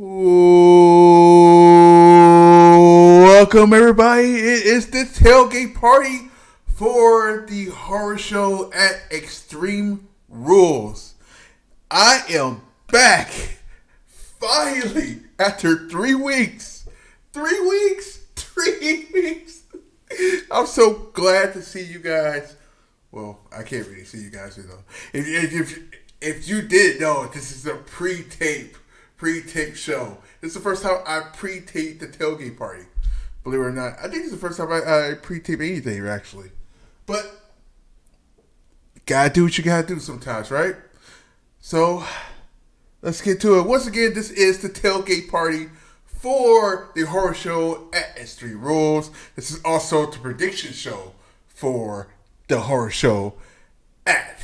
Welcome, everybody. It is the tailgate party for the horror show at Extreme Rules. I am back, finally, after 3 weeks. 3 weeks? 3 weeks. I'm so glad to see you guys. Well, I can't really see you guys, though. If you didn't know, this is a pre-tape show. This is the first time I pre-taped the tailgate party. Believe it or not. I think it's the first time I pre-tape anything, actually. But, you gotta do what you gotta do sometimes, right? So, let's get to it. Once again, this is the tailgate party for the horror show at Extreme Rules. This is also the prediction show for the horror show at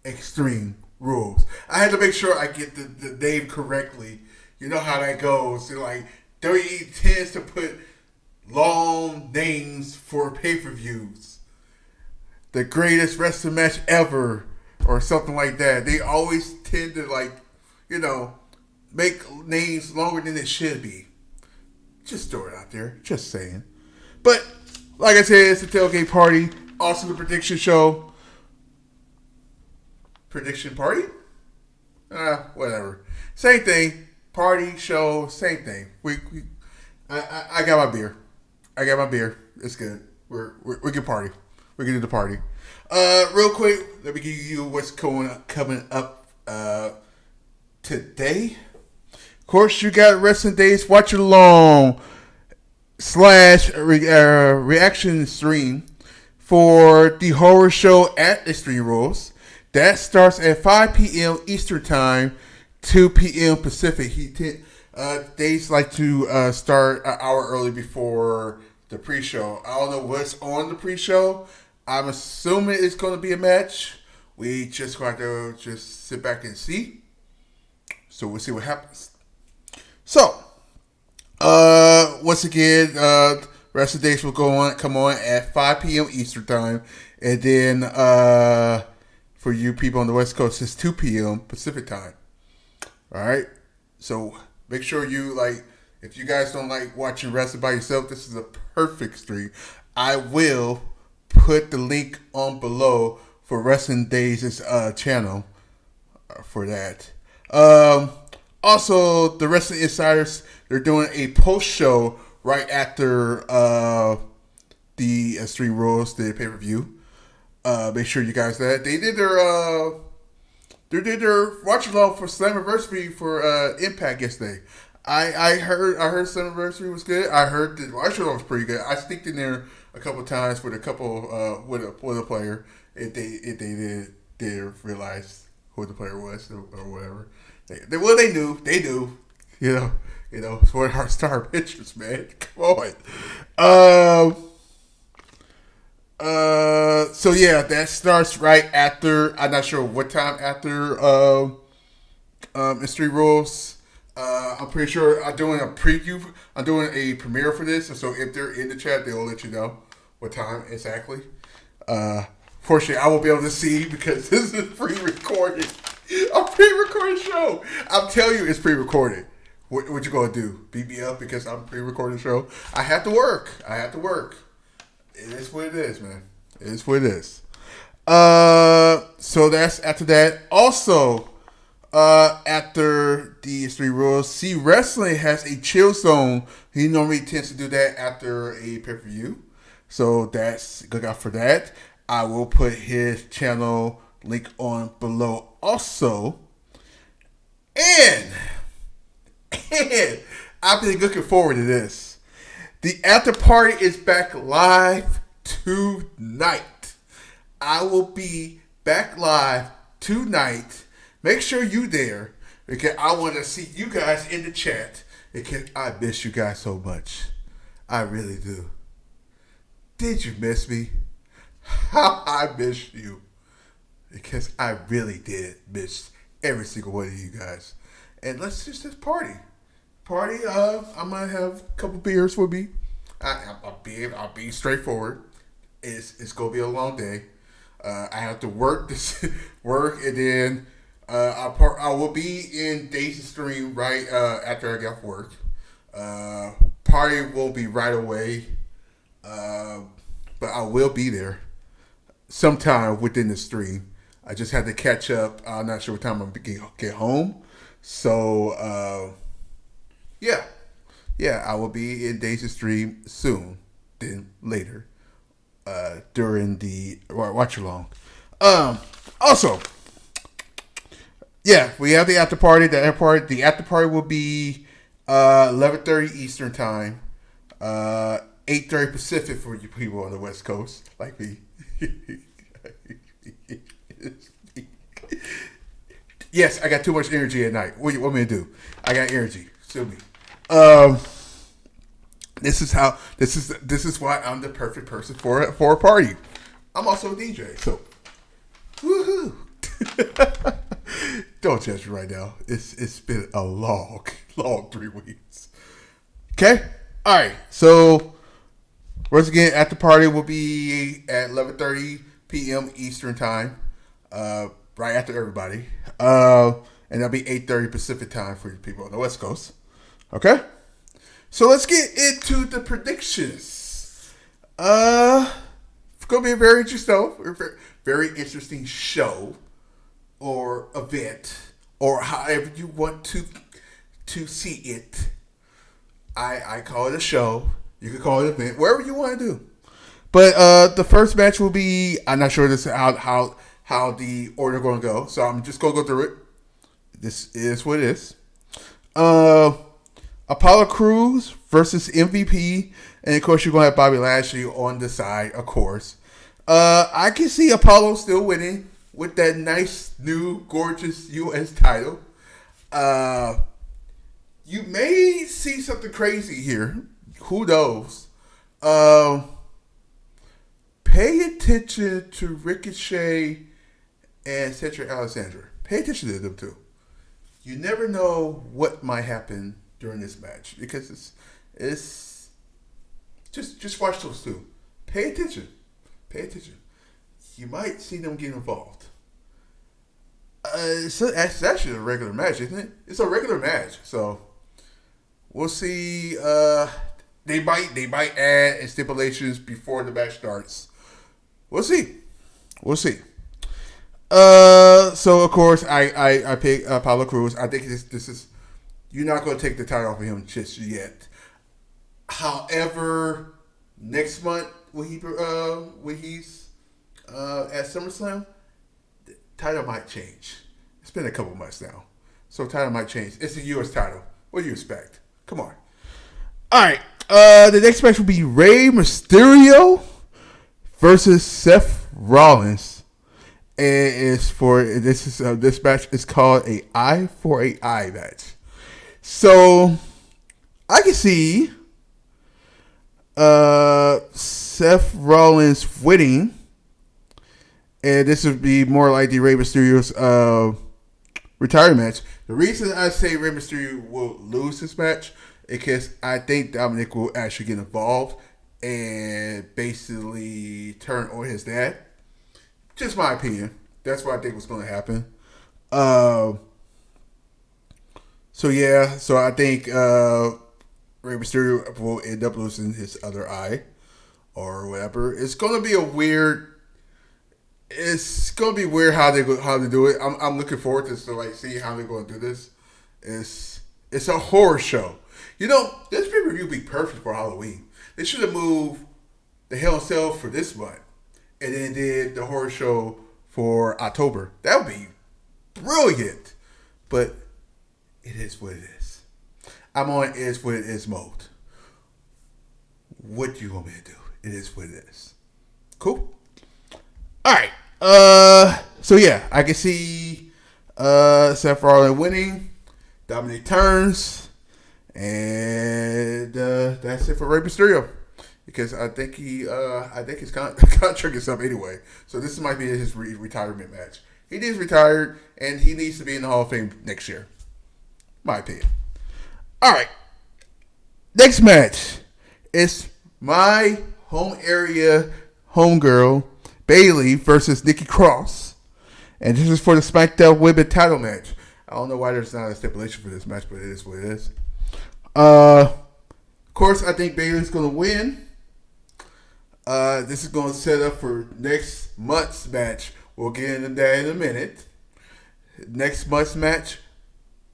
Extreme Rules. I had to make sure I get the name correctly. You know how that goes. So like WWE tends to put long names for pay-per-views. The greatest wrestling match ever, or something like that. They always tend to make names longer than it should be. Just throw it out there. Just saying. But like I said, it's the tailgate party. Also the prediction show. Prediction party? Whatever. Same thing. Party, show, same thing. I got my beer. It's good. We can party. We can do the party. Real quick, let me give you what's coming up today. Of course, you got Wrestling Days Watch Along / reaction stream for the horror show at Extreme Rules. That starts at 5 p.m. Eastern Time, 2 p.m. Pacific. They like to start an hour early before the pre-show. I don't know what's on the pre-show. I'm assuming it's going to be a match. We just got to just sit back and see. So we'll see what happens. So, once again, rest of the days will come on at 5 p.m. Eastern Time. And then, for you people on the West Coast, it's 2 p.m. Pacific Time. Alright? So, make sure you, if you guys don't like watching wrestling by yourself, this is a perfect stream. I will put the link on below for Wrestling Days' channel for that. Also, the Wrestling Insiders, they're doing a post show right after the Extreme Rules, the pay-per-view. Make sure you guys that they did their watch along for Slammiversary for Impact yesterday. I heard Slammiversary was good. I heard the watch along was pretty good. I sneaked in there a couple of times with a with a player. If they did realize who the player was or whatever. They knew. You know, it's one of our star pitchers, man. Come on. So yeah, that starts right after. I'm not sure what time after Mystery Rules. I'm pretty sure I'm doing a preview. I'm doing a premiere for this, so if they're in the chat, they'll let you know what time exactly. Fortunately, I won't be able to see because this is pre-recorded. A pre-recorded show. I'm telling you, it's pre-recorded. What you gonna do? Beat me up because I'm a pre-recorded show? I have to work. It is what it is, man. It is what it is. So that's after that. Also, after the Extreme Rules, See Wrestling has a chill zone. He normally tends to do that after a pay-per-view. So look out for that. I will put his channel link on below also. And I've been looking forward to this. The after party is back live tonight. I will be back live tonight. Make sure you there because I want to see you guys in the chat because I miss you guys so much. I really do. Did you miss me? How I miss you. Because I really did miss every single one of you guys. And let's just party. I'm going to have a couple beers with me. I'll be straightforward. It's going to be a long day. I have to work and then I will be in Daisy's stream right after I get off work. Probably won't be right away, but I will be there sometime within the stream. I just had to catch up. I'm not sure what time I'm gonna get home. So, yeah, I will be in Daisy's stream soon. Then later, during the watch along. Also, yeah, we have the after party. The after party will be 11:30 Eastern time, 8:30 Pacific for you people on the West Coast, like me. Yes, I got too much energy at night. What do you want me to do? I got energy. Sue me. This is why I'm the perfect person for a party. I'm also a DJ, so woohoo! Don't judge me right now. It's been a long 3 weeks. Okay, all right. So once again, after party will be at 11:30 p.m. Eastern time, right after everybody, and that'll be 8:30 Pacific time for you people on the West Coast. Okay. So let's get into the predictions. It's going to be a very interesting show or event or however you want to see it. I call it a show. You can call it an event, wherever you want to do. But the first match will be, I'm not sure this is how the order going to go. So I'm just going to go through it. This is what it is. Apollo Crews versus MVP. And, of course, you're going to have Bobby Lashley on the side, of course. I can see Apollo still winning with that nice, new, gorgeous U.S. title. You may see something crazy here. Who knows? Pay attention to Ricochet and Cedric Alexander. Pay attention to them, too. You never know what might happen during this match because it's just watch those two. Pay attention. You might see them get involved. It's actually a regular match, isn't it? It's a regular match, so we'll see. They might add stipulations before the match starts. We'll see. So of course I pick Apollo Crews. I think this is. You're not going to take the title off of him just yet. However, next month when he's at SummerSlam, the title might change. It's been a couple months now, so title might change. It's a U.S. title. What do you expect? Come on. All right. The next match will be Rey Mysterio versus Seth Rollins. And this match is called a eye for a eye match. So, I can see Seth Rollins winning, and this would be more like the Rey Mysterio's retirement match. The reason I say Rey Mysterio will lose this match is because I think Dominic will actually get involved and basically turn on his dad. Just my opinion. That's what I think was going to happen. So I think Rey Mysterio will end up losing his other eye or whatever. It's gonna be weird how they do it. I'm looking forward to see how they're gonna do this. It's a horror show. You know, this pay-per-view would be perfect for Halloween. They should have moved the Hell in Cell for this month and then did the horror show for October. That would be brilliant. But it is what it is. I'm on it is what it is mode. What do you want me to do? It is what it is. Cool? Alright. So yeah, I can see Seth Rollins winning. Dominic turns. And that's it for Rey Mysterio. Because I think his contract is up anyway. So this might be his retirement match. He is retired and he needs to be in the Hall of Fame next year. My opinion. All right. Next match is my home area homegirl Bayley versus Nikki Cross. And this is for the SmackDown Women's title match. I don't know why there's not a stipulation for this match, but it is what it is. Of course, I think Bayley's going to win. This is going to set up for next month's match. We'll get into that in a minute. Next month's match,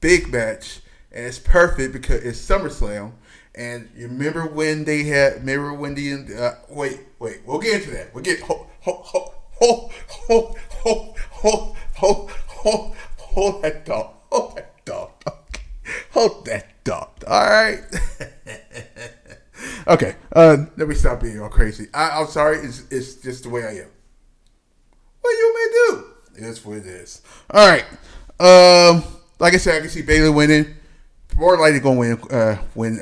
big match. And it's perfect because it's SummerSlam. And you remember when they had, wait, we'll get into that. We'll get, hold that thought. Hold that thought. All right. Okay. Let me stop being all crazy. I'm sorry. It's just the way I am. What you may do? It's what it is. All right. Like I said, I can see Bayley winning. More likely going to win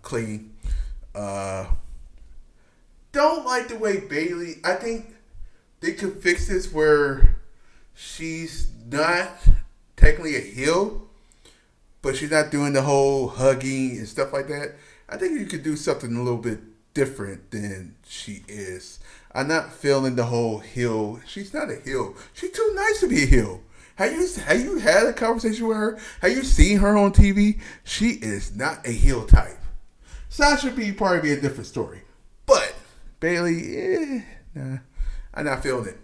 clean. Don't like the way Bayley. I think they could fix this where she's not technically a heel, but she's not doing the whole hugging and stuff like that. I think you could do something a little bit different than she is. I'm not feeling the whole heel. She's not a heel. She's too nice to be a heel. Have you had a conversation with her? Have you seen her on TV? She is not a heel type. Sasha probably be a different story. But Bayley, nah, I'm not feeling it.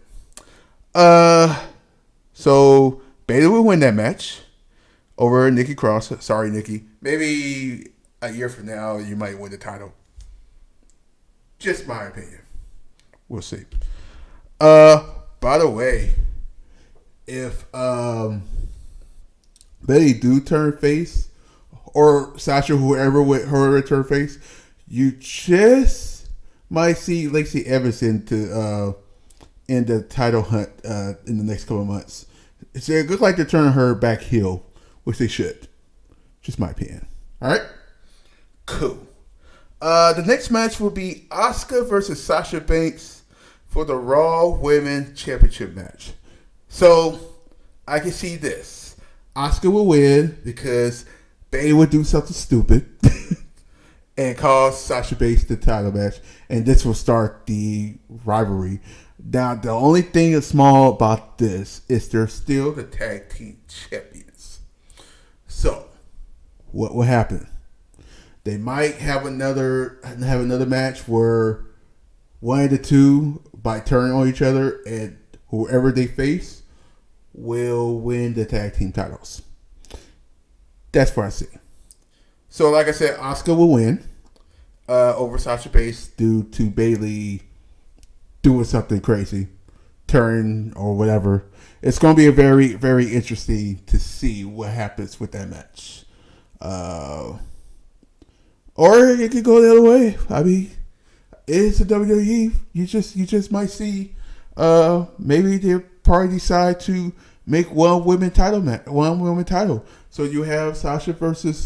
So Bayley will win that match over Nikki Cross. Sorry, Nikki. Maybe a year from now you might win the title. Just my opinion. We'll see. By the way, if Bayley do turn face, or Sasha, whoever turn face, you just might see Lacey Evans in the title hunt in the next couple of months. It looks like they're turning her back heel, which they should. Just my opinion. All right, cool. The next match will be Asuka versus Sasha Banks for the Raw Women's Championship match. So, I can see this. Asuka will win because Bayley would do something stupid and cause Sasha Banks the title match. And this will start the rivalry. Now, the only thing that's small about this is they're still the tag team champions. So, what will happen? They might have another match where one of the two, by turning on each other, and whoever they face will win the tag team titles. That's what I see. So, like I said, Asuka will win over Sasha Banks due to Bayley doing something crazy, turn or whatever. It's going to be a very, very interesting to see what happens with that match. Or it could go the other way. I mean, it's a WWE. You just might see maybe they probably decide to make one women title. So you have Sasha versus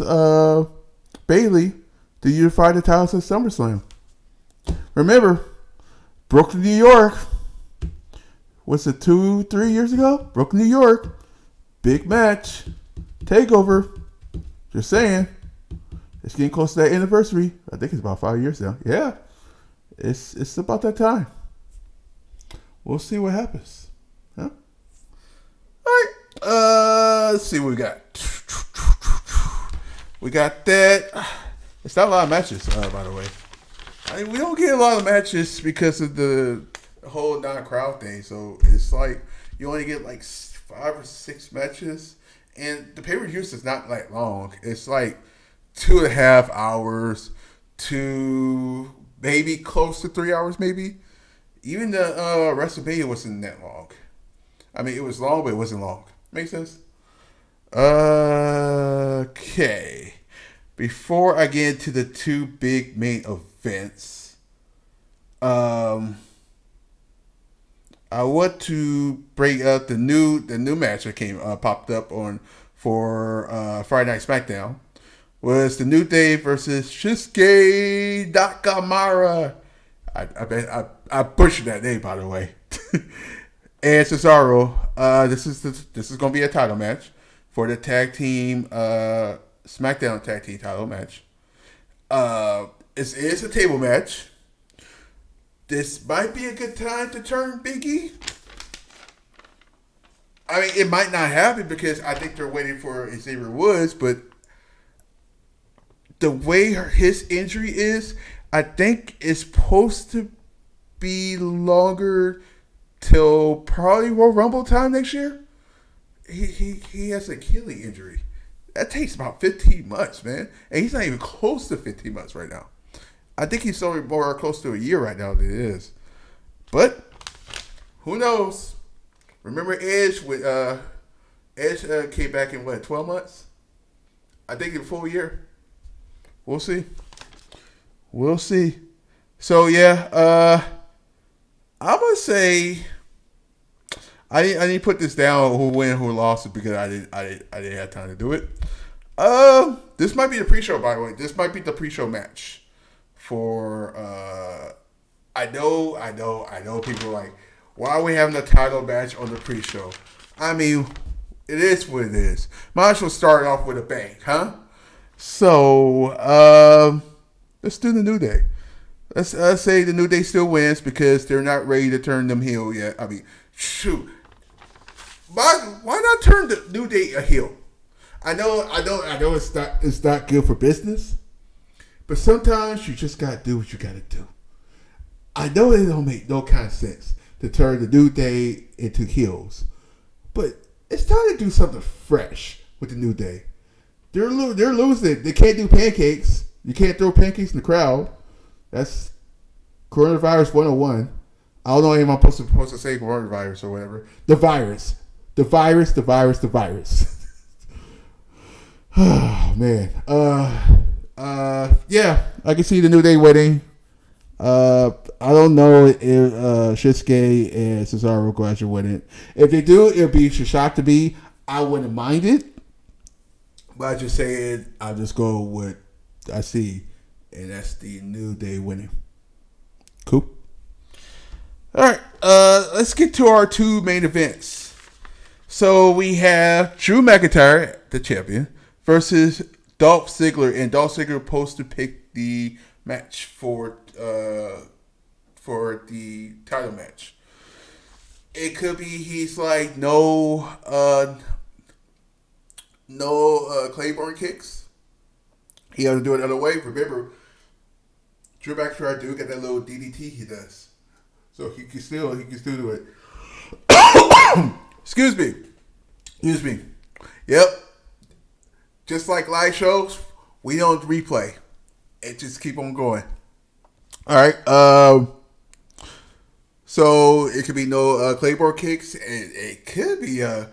Bayley to unify the titles at SummerSlam. Remember, Brooklyn, New York. Was it 2-3 years ago? Brooklyn, New York. Big match. Takeover. Just saying. It's getting close to that anniversary. I think it's about 5 years now. Yeah. It's about that time. We'll see what happens. Huh? All right. Let's see what we got. We got that. It's not a lot of matches, by the way. I mean, we don't get a lot of matches because of the whole non-crowd thing. So it's like you only get like 5 or 6 matches. And the pay-per-views is not like long. It's like 2.5 hours to maybe close to 3 hours, maybe. Even the WrestleMania wasn't that long. I mean, it was long, but it wasn't long. Make sense? Okay. Before I get into the 2 big main events, I want to bring up the new match that popped up for Friday Night SmackDown. Was the New Day versus Shinsuke Nakamura. I butchered that name, by the way. And Cesaro. This is going to be a title match for the tag team SmackDown tag team title match. It's a table match. This might be a good time to turn Big E. I mean, it might not happen because I think they're waiting for Xavier Woods, but the way his injury is, I think it's supposed to be longer till probably Royal Rumble time next year. He has an Achilles injury. That takes about 15 months, man. And he's not even close to 15 months right now. I think he's only more close to a year right now than it is. But who knows? Remember Edge with Edge came back in 12 months? I think in a full year. We'll see. We'll see. So yeah, I'm gonna say I need to put this down who win, who lost it because I didn't have time to do it. This might be the pre-show, by the way. This might be the pre-show match for I know people are like, why are we having a title match on the pre-show? I mean, it is what it is. Might as well start off with a bang, huh? So let's do the New Day. Let's say the New Day still wins because they're not ready to turn them heel yet. I mean, shoot. Why not turn the New Day a heel? I know it's not good for business, but sometimes you just gotta do what you gotta do. I know it don't make no kind of sense to turn the New Day into heels, but it's time to do something fresh with the New Day. They're losing. They can't do pancakes. You can't throw pancakes in the crowd. That's coronavirus 101. I don't know if I'm supposed to say coronavirus or whatever. The virus. Oh, man. Yeah, I can see the New Day winning. I don't know if Shinsuke and Cesaro go actually win it. If they do, it'll be shocked to be. I wouldn't mind it. But I just say I'll just go with I see, and that's the New Day winning. Cool. All right, let's get to our two main events. So we have Drew McIntyre, the champion, versus Dolph Ziggler, and Dolph Ziggler supposed to pick the match for the title match. It could be he's like no Claymore kicks. He has to do it another way. Remember, Drew McIntyre do get that little DDT he does, so he can still do it. Excuse me. Yep. Just like live shows, we don't replay. It just keep on going. All right. So it could be no Claymore kicks, and it could be a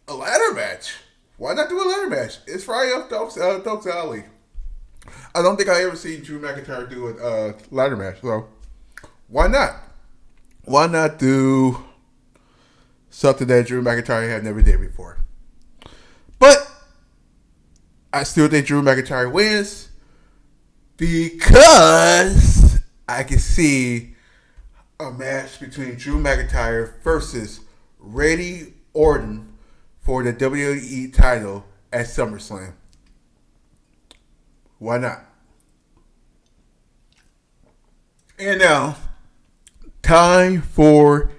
ladder match. Why not do a ladder match? It's Friday up Dolph's alley. I don't think I ever seen Drew McIntyre do a ladder match, so why not? Why not do something that Drew McIntyre had never did before? But I still think Drew McIntyre wins because I can see a match between Drew McIntyre versus Randy Orton for the WWE title at SummerSlam. Why not? And now, time for,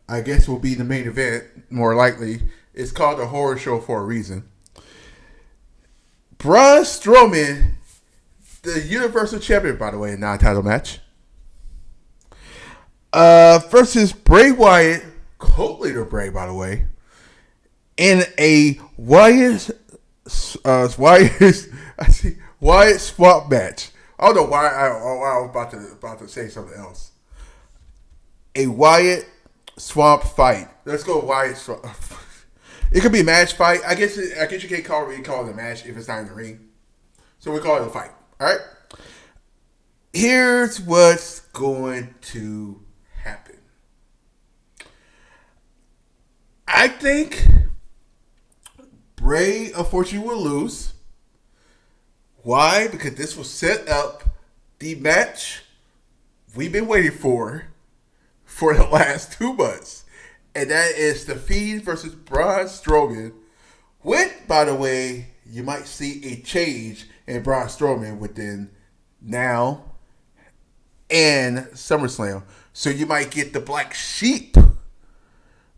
I guess will be the main event, more likely. It's called a horror show for a reason. Braun Strowman, the Universal Champion, by the way, non-title match, versus Bray Wyatt, cult leader Bray, by the way, in a Wyatt swap match. I don't know why I was about to say something else. A Wyatt swamp fight. Let's go Wyatt swamp. It could be a match fight. I guess you can't call it a match if it's not in the ring. So we call it a fight. All right. Here's what's going to happen. I think Bray, unfortunately, will lose. Why? Because this will set up the match we've been waiting for the last 2 months. And that is The Fiend versus Braun Strowman. With, by the way, you might see a change in Braun Strowman within now and SummerSlam. So you might get the Black Sheep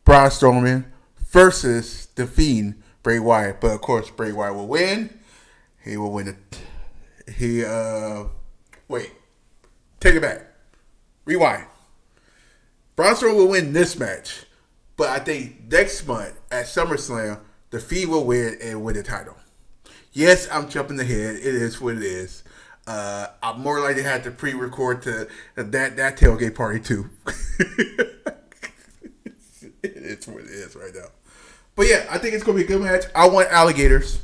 Braun Strowman versus the Fiend, Bray Wyatt. But of course, Bray Wyatt will win. He will win it. Wait. Take it back. Rewind. Braun Strowman will win this match. But I think next month at SummerSlam, the Fiend will win and win the title. Yes, I'm jumping ahead. It is what it is. I'm more likely to have to pre-record to that tailgate party too. It's what it is right now. But yeah, I think it's going to be a good match. I want alligators.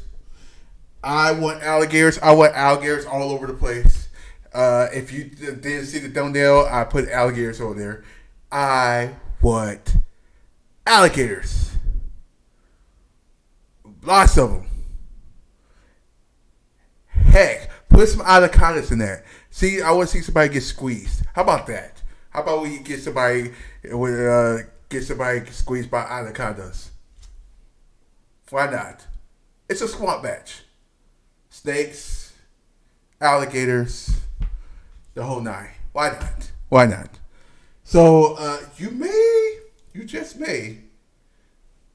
I want alligators all over the place. If you didn't see the thumbnail, I put alligators over there. I want alligators. Lots of them. Heck, put some anacondas in there. See, I want to see somebody get squeezed. How about that? How about we get somebody squeezed by anacondas? Why not? It's a swamp match. Snakes, alligators, the whole nine. Why not? Why not? So you just may,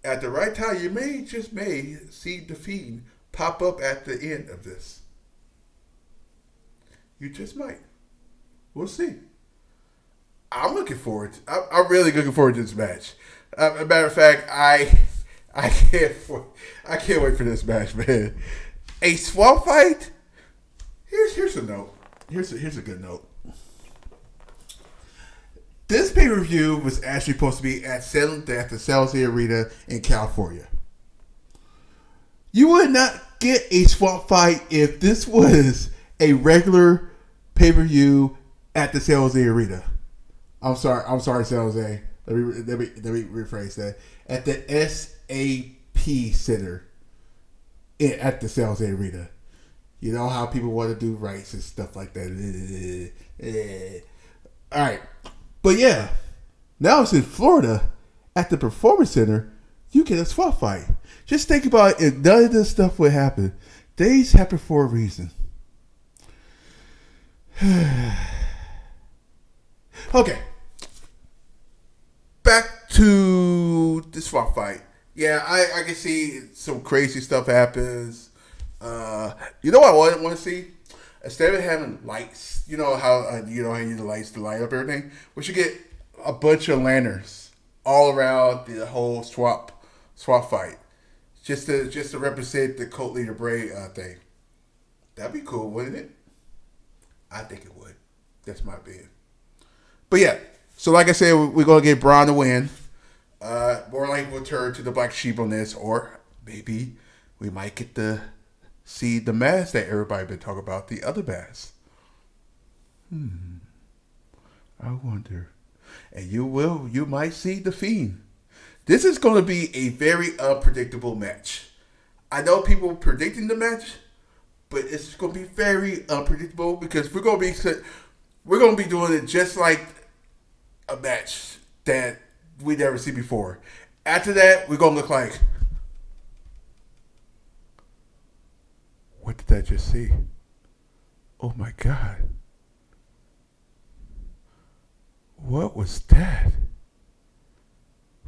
at the right time, you may see the Fiend pop up at the end of this. You just might. We'll see. I'm looking forward. I'm really looking forward to this match. As a matter of fact, I can't wait for this match, man. A swamp fight. Here's a note. Here's a good note. This pay-per-view was actually supposed to be at the San Jose Arena in California. You would not get a swamp fight if this was a regular pay-per-view at the San Jose Arena. I'm sorry, San Jose. Let me rephrase that. At the SAP Center at the San Jose Arena. You know how people want to do rights and stuff like that. All right. But yeah, now it's in Florida at the Performance Center. You get a swamp fight. Just think about it. If none of this stuff would happen, things happen for a reason. Okay. Back to the swamp fight. Yeah, I can see some crazy stuff happens. You know what I want to see? Instead of having lights, you know how you need the lights to light up everything. We should get a bunch of lanterns all around the whole swamp fight, just to represent the cult leader Bray thing. That'd be cool, wouldn't it? I think it would. That's my opinion. But yeah, so like I said, we're gonna get Braun to win. More likely we'll turn to the black sheep on this, or maybe we might get to see the mask that everybody been talking about, the other mask. I wonder. And you might see the Fiend. This is going to be a very unpredictable match. I know people predicting the match, but it's going to be very unpredictable because we're going to be doing it just like a match that we never see before. After that, we're going to look like, what did I just see? Oh my God. What was that?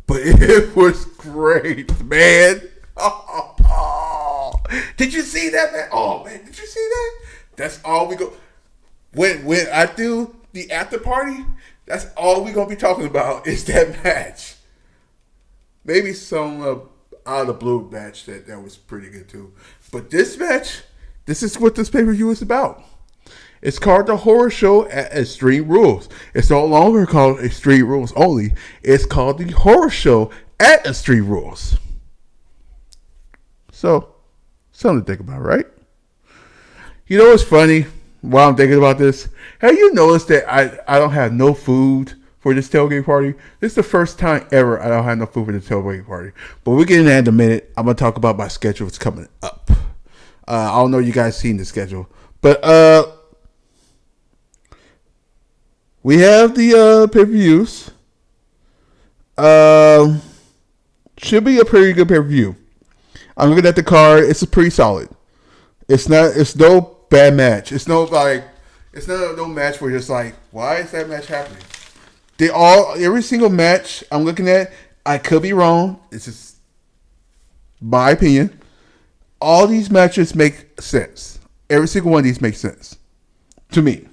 But it was great, man. Oh. Did you see that, man? Oh, man, did you see that? That's all we go. When I do the after party, that's all we going to be talking about is that match. Maybe some out of the blue match that was pretty good too. But this match, this is what this pay-per-view is about. It's called the Horror Show at Extreme Rules. It's no longer called Extreme Rules only. It's called the Horror Show at Extreme Rules. So, something to think about, right? You know what's funny while I'm thinking about this? Have you noticed that I don't have no food for this tailgate party? This is the first time ever I don't have no food for this tailgate party. But we'll get into that in a minute. I'm going to talk about my schedule that's coming up. I don't know if you guys seen the schedule. But, we have the pay-per-views. Should be a pretty good pay-per-view. I'm looking at the card. It's pretty solid. It's no bad match. It's no match where you're just like, why is that match happening? Every single match I'm looking at, I could be wrong. It's just my opinion, all these matches make sense. Every single one of these makes sense to me.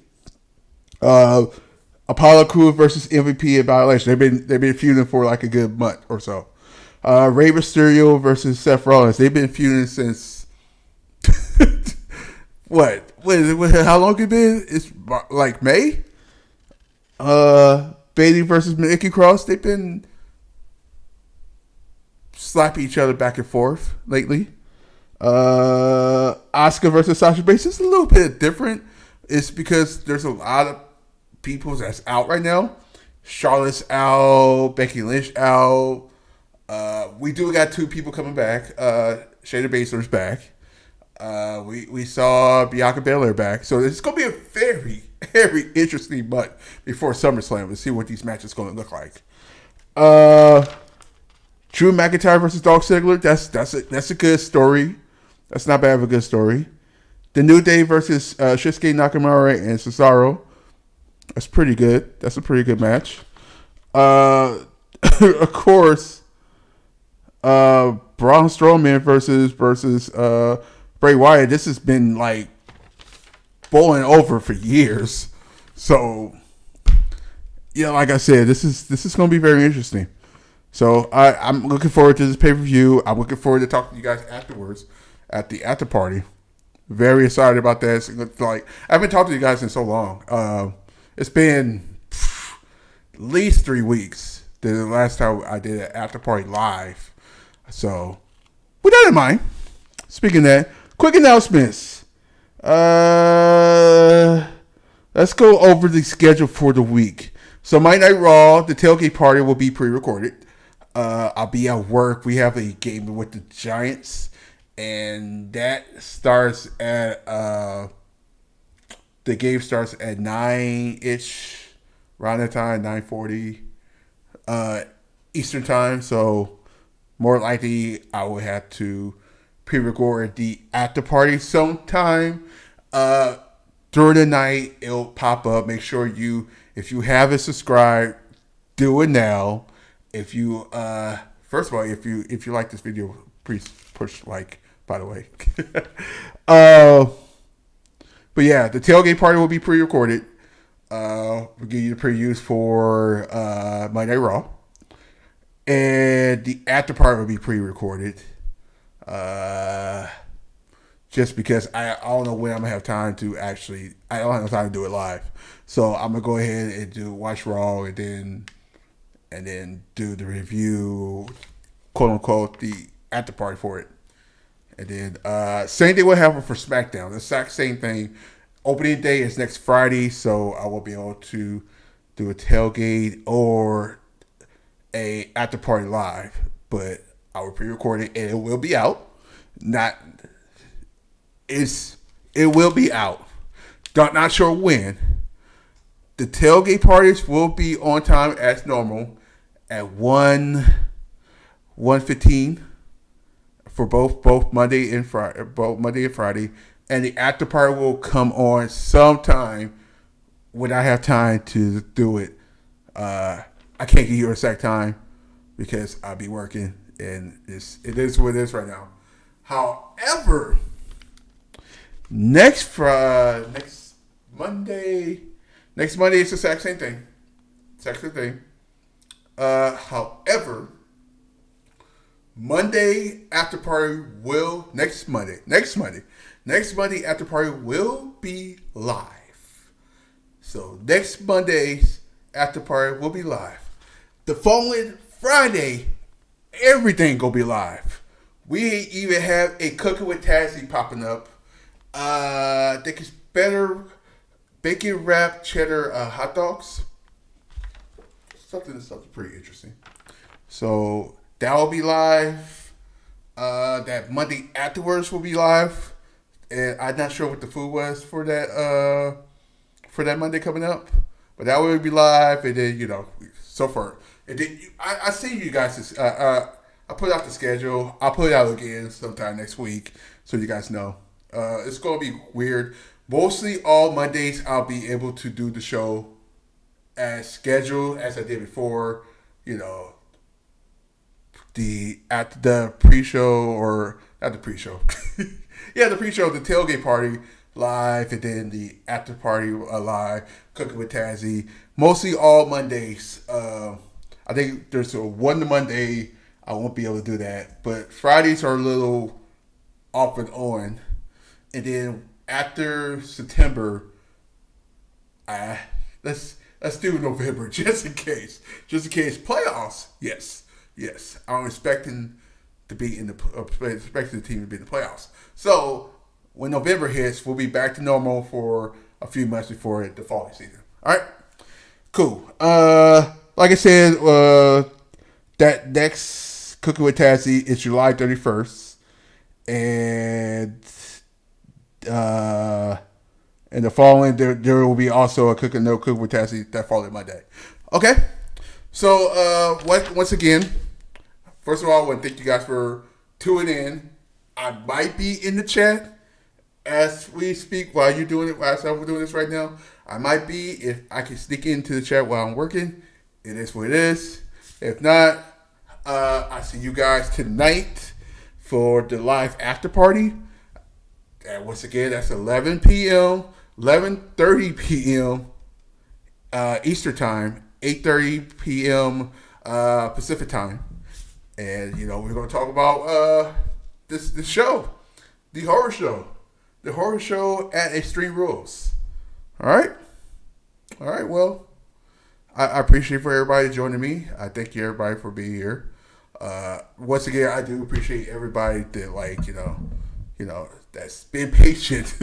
Apollo Crews versus MVP and Violation. They've been feuding for like a good month or so. Rey Mysterio versus Seth Rollins. They've been feuding since what? How long it been? It's like May. Bayley versus Nikki Cross. They've been slapping each other back and forth lately. Asuka versus Sasha Banks is a little bit different. It's because there's a lot of people that's out right now. Charlotte's out. Becky Lynch out. We do got 2 people coming back. Shayna Baszler's back. We saw Bianca Belair back. So it's going to be a very, very interesting month before SummerSlam to see what these matches going to look like. Drew McIntyre versus Dolph Ziggler. That's a good story. That's not bad of a good story. The New Day versus Shinsuke Nakamura and Cesaro. That's pretty good. That's a pretty good match. Of course, Braun Strowman versus Bray Wyatt. This has been like boiling over for years. So, yeah, like I said, this is going to be very interesting. So I'm looking forward to this pay-per-view. I'm looking forward to talking to you guys afterwards at the after party. Very excited about this. Like I haven't talked to you guys in so long. It's been at least 3 weeks. The last time I did an after party live. So with that in mind, speaking of that, quick announcements. Let's go over the schedule for the week. So Monday Night Raw, the tailgate party will be pre-recorded. I'll be at work. We have a game with the Giants, and that starts at the game starts at 9-ish, around that time, 9:40 Eastern time. So more likely, I will have to pre-record the after party sometime during the night. It'll pop up. Make sure if you haven't subscribed, do it now. If you first of all, if you like this video, please push like. By the way, but yeah, the tailgate party will be pre-recorded. We'll give you the previews for Monday Night Raw, and the after party will be pre-recorded. Just because I don't know when I'm gonna have time to actually. I don't have time to do it live, so I'm gonna go ahead and watch Raw and then do the review, quote unquote, the after party for it. And then same thing will happen for SmackDown. The exact same thing. Opening day is next Friday, so I will be able to do a tailgate or a after party live. But I will pre-record it and it will be out. It will be out. Not sure when. The tailgate parties will be on time as normal at 1:15 for both Monday and Friday, and the after party will come on sometime when I have time to do it. I can't give you an exact time because I'll be working, and it is what it is right now. However, next Monday it's the exact same thing. However, Monday after party will next Monday after party will be live. So next Monday's after party will be live. The following Friday, everything gonna be live. We even have a Cooking with Tazzy popping up. I think it's better bacon wrapped cheddar hot dogs. Something pretty interesting. So that will be live. That Monday afterwards will be live. And I'm not sure what the food was for that Monday coming up. But that will be live. And then, so far. And then I see you guys. I put out the schedule. I'll put it out again sometime next week so you guys know. It's going to be weird. Mostly all Mondays I'll be able to do the show as scheduled as I did before. at the pre-show, or not the pre-show. Yeah, the pre-show, the tailgate party live, and then the after party live, cooking with Tazzy. Mostly all Mondays. I think there's a one Monday I won't be able to do that, but Fridays are a little off and on. And then after September, let's do November just in case. Just in case playoffs. Yes. I'm expecting to be expecting the team to be in the playoffs. So when November hits, we'll be back to normal for a few months before the fall season. All right, cool. Like I said, that next Cooking with Tazzy is July 31st, and the following there will be also a Cooking with Tazzy that following Monday. Okay, so once again, first of all, I want to thank you guys for tuning in. I might be in the chat as we speak while you're doing it, while I'm doing this right now. I might be, if I can sneak into the chat while I'm working. It is what it is. If not, I see you guys tonight for the live after party. And once again, that's 11 p.m., 11:30 p.m. Eastern time, 8:30 p.m. Pacific time. And, we're going to talk about this show, the horror show. The horror show at Extreme Rules. All right, well, I appreciate for everybody joining me. I thank you everybody for being here. Once again, I do appreciate everybody that that's been patient.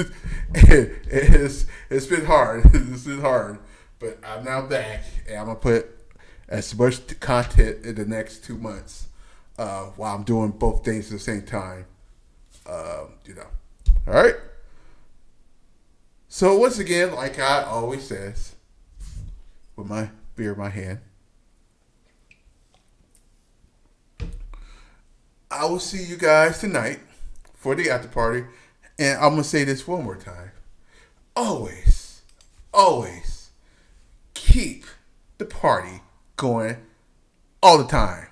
It's been hard. It's been hard, but I'm now back, and I'm gonna put as much content in the next 2 months while I'm doing both things at the same time. All right. So once again, like I always says, with my beer in my hand, I will see you guys tonight for the after party. And I'm going to say this one more time. Always keep the party going all the time.